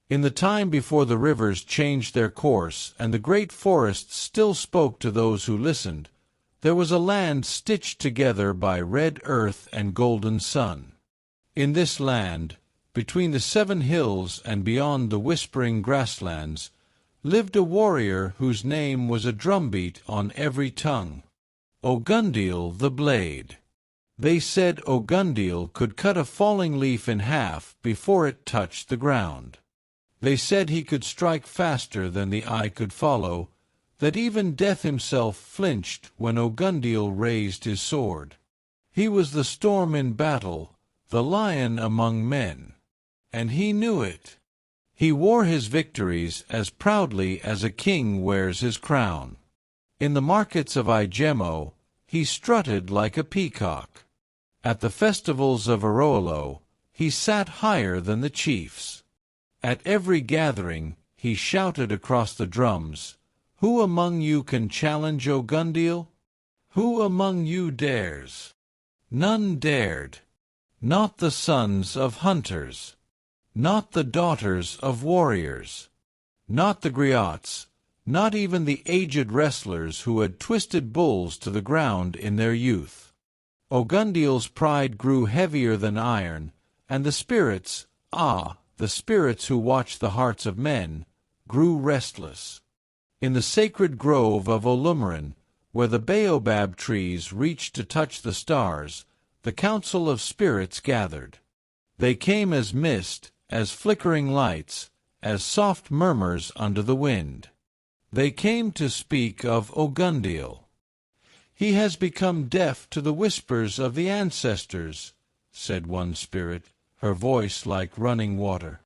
In the time before the rivers changed their course and the great forests still spoke to those who listened, there was a land stitched together by red earth and golden sun. In this land, between the 7 hills and beyond the whispering grasslands, lived a warrior whose name was a drumbeat on every tongue. Ogundile the Blade. They said Ogundile could cut a falling leaf in half before it touched the ground. They said he could strike faster than the eye could follow, that even Death himself flinched when Ogundile raised his sword. He was the storm in battle, the lion among men, and he knew it. He wore his victories as proudly as a king wears his crown. In the markets of Igemo, he strutted like a peacock. At the festivals of Arroelo, he sat higher than the chiefs. At every gathering, he shouted across the drums, "Who among you can challenge Ogundile? Who among you dares?" None dared. Not the sons of hunters. Not the daughters of warriors. Not the griots. Not even the aged wrestlers who had twisted bulls to the ground in their youth. Ogundile's pride grew heavier than iron, and the spirits, the spirits who watch the hearts of men, grew restless. In the sacred grove of Olumaran, where the baobab trees reached to touch the stars, the council of spirits gathered. They came as mist, as flickering lights, as soft murmurs under the wind. They came to speak of Ogundile. "He has become deaf to the whispers of the ancestors," said one spirit, her voice like running water.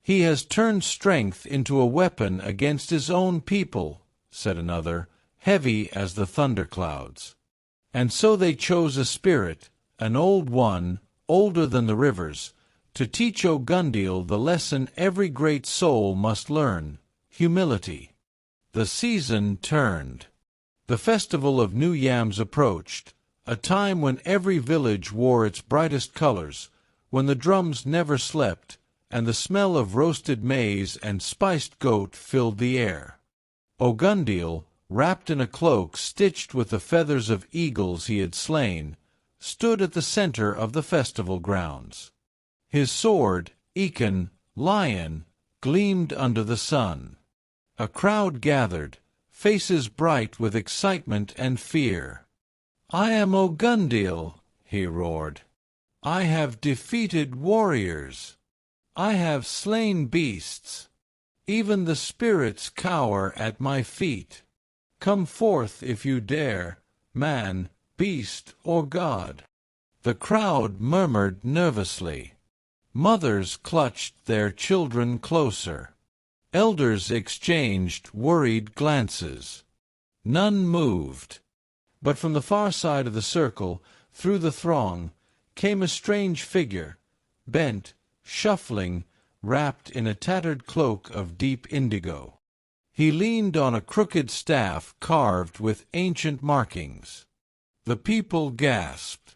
"He has turned strength into a weapon against his own people," said another, heavy as the thunderclouds. And so they chose a spirit, an old one, older than the rivers, to teach Ogundile the lesson every great soul must learn: humility. The season turned. The festival of New Yams approached, a time when every village wore its brightest colors, when the drums never slept, and the smell of roasted maize and spiced goat filled the air. Ogundile, wrapped in a cloak stitched with the feathers of eagles he had slain, stood at the center of the festival grounds. His sword, Ekan, lion, gleamed under the sun. A crowd gathered, faces bright with excitement and fear. "I am Ogundile," he roared. "I have defeated warriors. I have slain beasts. Even the spirits cower at my feet. Come forth if you dare, man, beast, or god." The crowd murmured nervously. Mothers clutched their children closer. Elders exchanged worried glances. None moved. But from the far side of the circle, through the throng, came a strange figure, bent, shuffling, wrapped in a tattered cloak of deep indigo. He leaned on a crooked staff carved with ancient markings. The people gasped.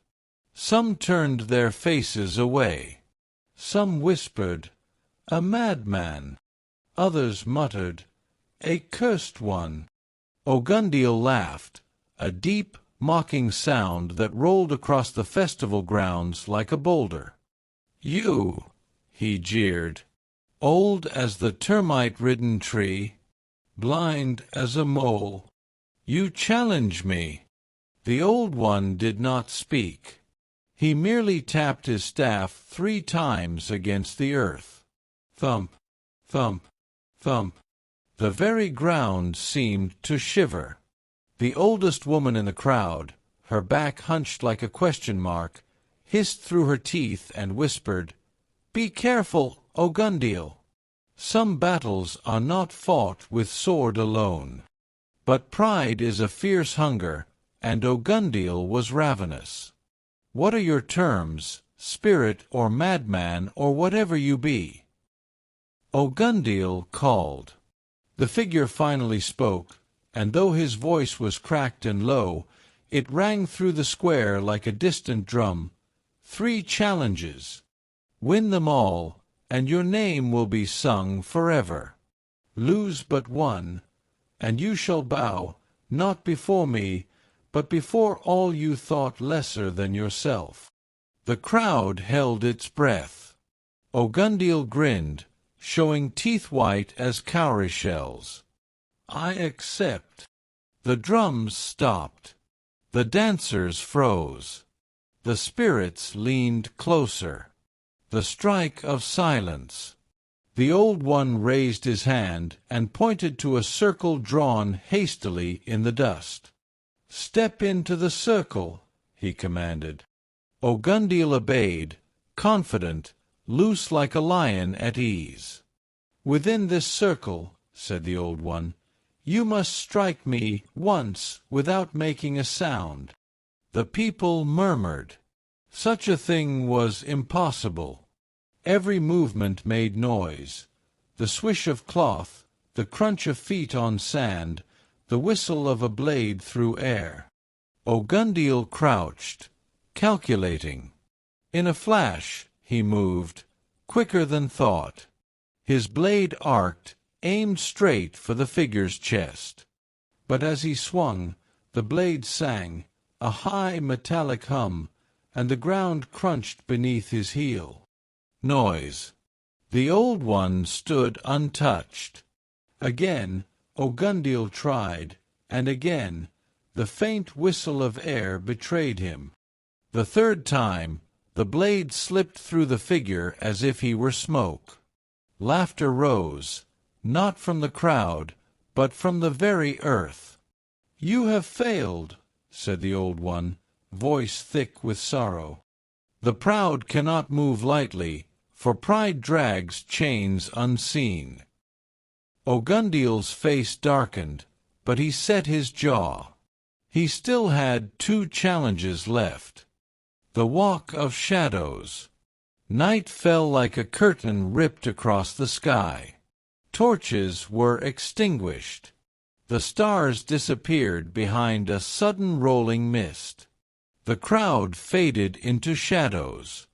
Some turned their faces away. Some whispered, "A madman." Others muttered, "A cursed one." Ogundile laughed, a deep, mocking sound that rolled across the festival grounds like a boulder. "You," he jeered, "old as the termite-ridden tree, blind as a mole, you challenge me." The old one did not speak. He merely tapped his staff 3 times against the earth. Thump, thump, thump. The very ground seemed to shiver. The oldest woman in the crowd, her back hunched like a question mark, hissed through her teeth and whispered, "Be careful, Ogundile. Some battles are not fought with sword alone." But pride is a fierce hunger, and Ogundile was ravenous. "What are your terms, spirit or madman or whatever you be?" Ogundile called. The figure finally spoke, and though his voice was cracked and low, it rang through the square like a distant drum. 3 challenges. Win them all, and your name will be sung forever. Lose but one, and you shall bow, not before me, but before all you thought lesser than yourself." The crowd held its breath. Ogundile grinned, showing teeth white as cowrie shells. "I accept." The drums stopped. The dancers froze. The spirits leaned closer. The strike of silence. The Old One raised his hand and pointed to a circle drawn hastily in the dust. "Step into the circle," he commanded. Ogundile obeyed, confident, loose like a lion at ease. "Within this circle," said the Old One, "you must strike me once without making a sound." The people murmured. Such a thing was impossible. Every movement made noise. The swish of cloth, the crunch of feet on sand, the whistle of a blade through air. Ogundile crouched, calculating. In a flash he moved, quicker than thought. His blade arced, aimed straight for the figure's chest. But as he swung, the blade sang, a high metallic hum, and the ground crunched beneath his heel. Noise. The Old One stood untouched. Again Ogundile tried, and again the faint whistle of air betrayed him. The third time the blade slipped through the figure as if he were smoke. Laughter rose, not from the crowd, but from the very earth. "You have failed," said the Old One, voice thick with sorrow. "The proud cannot move lightly, for pride drags chains unseen." Ogundile's face darkened, but he set his jaw. He still had 2 challenges left. The Walk of Shadows. Night fell like a curtain ripped across the sky. Torches were extinguished. The stars disappeared behind a sudden rolling mist. The crowd faded into shadows.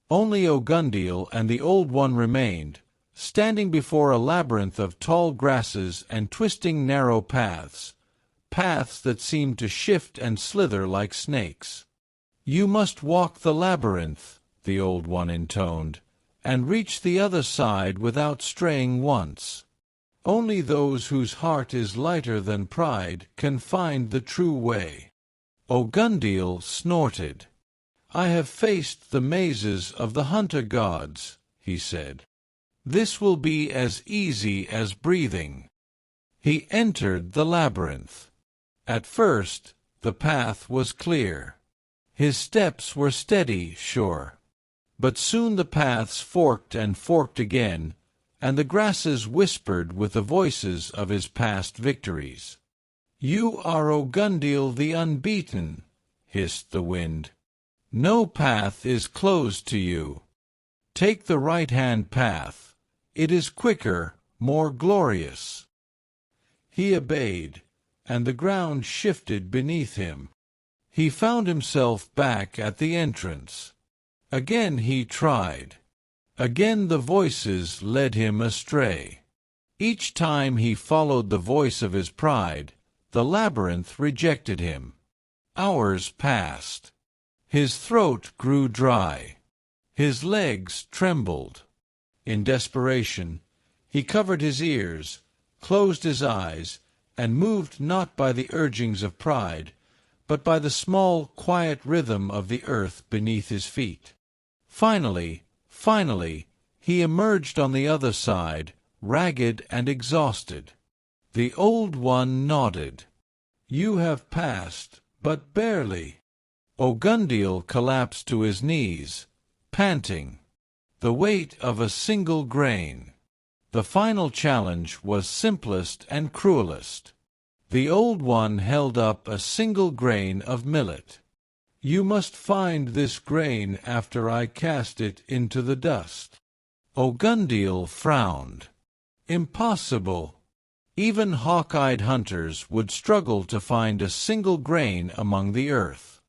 Only Ogundile and the Old One remained, standing before a labyrinth of tall grasses and twisting narrow paths that seemed to shift and slither like snakes. "You must walk the labyrinth," the Old One intoned, "and reach the other side without straying once. Only those whose heart is lighter than pride can find the true way." Ogundile snorted. "I have faced the mazes of the hunter gods," he said. "This will be as easy as breathing." He entered the labyrinth. At first, the path was clear. His steps were steady, sure. But soon the paths forked and forked again, and the grasses whispered with the voices of his past victories. "You are Ogundile the unbeaten," hissed the wind. "No path is closed to you. Take the right-hand path. It is quicker, more glorious." He obeyed, and the ground shifted beneath him. He found himself back at the entrance. Again he tried. Again the voices led him astray. Each time he followed the voice of his pride, the labyrinth rejected him. Hours passed. His throat grew dry. His legs trembled. In desperation, he covered his ears, closed his eyes, and moved not by the urgings of pride, but by the small, quiet rhythm of the earth beneath his feet. Finally, he emerged on the other side, ragged and exhausted. The Old One nodded. "You have passed, but barely." Ogundile collapsed to his knees, panting. The weight of a single grain. The final challenge was simplest and cruelest. The Old One held up a single grain of millet. "You must find this grain after I cast it into the dust." Ogundile frowned. Impossible. Even hawk-eyed hunters would struggle to find a single grain among the earth.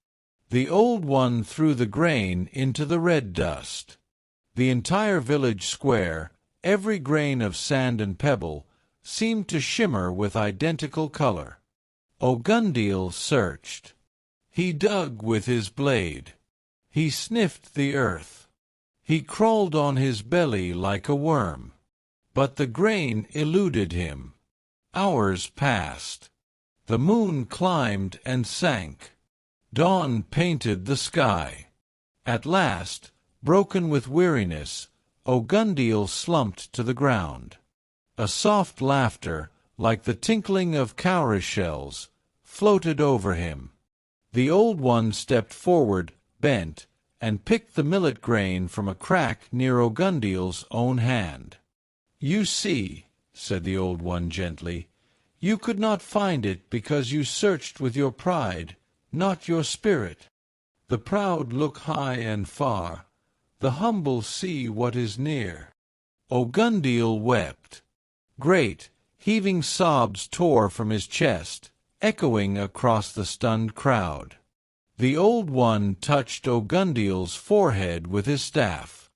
The Old One threw the grain into the red dust. The entire village square, every grain of sand and pebble, seemed to shimmer with identical color. Ogundile searched. He dug with his blade. He sniffed the earth. He crawled on his belly like a worm. But the grain eluded him. Hours passed. The moon climbed and sank. Dawn painted the sky. At last, broken with weariness, Ogundile slumped to the ground. A soft laughter, like the tinkling of cowrie shells, floated over him. The Old One stepped forward, bent, and picked the millet grain from a crack near Ogundile's own hand. "You see," said the Old One gently, "you could not find it because you searched with your pride, not your spirit. The proud look high and far, the humble see what is near." Ogundile wept. Great, heaving sobs tore from his chest, echoing across the stunned crowd. The Old One touched Ogundile's forehead with his staff.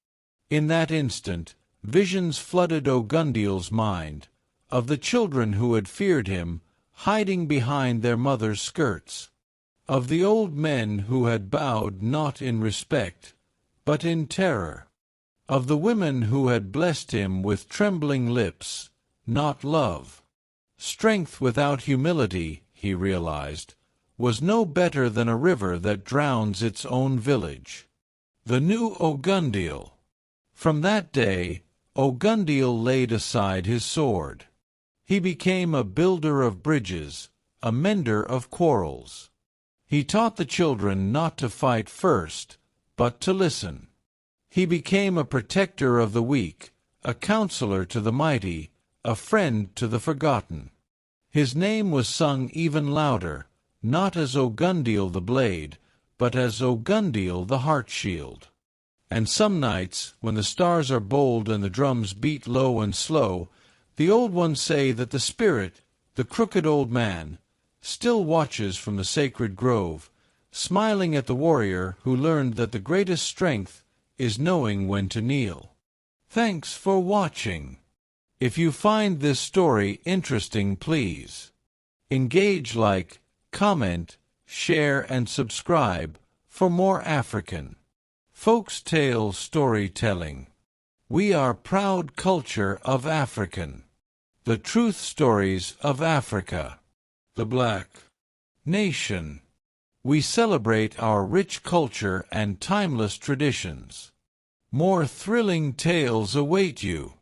In that instant, visions flooded Ogundile's mind, of the children who had feared him, hiding behind their mothers' skirts, of the old men who had bowed not in respect, but in terror, of the women who had blessed him with trembling lips, not love. Strength without humility, he realized, was no better than a river that drowns its own village. The new Ogundile. From that day, Ogundile laid aside his sword. He became a builder of bridges, a mender of quarrels. He taught the children not to fight first, but to listen. He became a protector of the weak, a counselor to the mighty, a friend to the forgotten. His name was sung even louder, not as Ogundile the Blade, but as Ogundile the Heart Shield. And some nights, when the stars are bold and the drums beat low and slow, the old ones say that the spirit, the crooked old man, still watches from the sacred grove, smiling at the warrior who learned that the greatest strength is knowing when to kneel. Thanks for watching. If you find this story interesting, please engage, like, comment, share, and subscribe for more African folktale storytelling. We are proud culture of African. The truth stories of Africa. The Black Nation. We celebrate our rich culture and timeless traditions. More thrilling tales await you.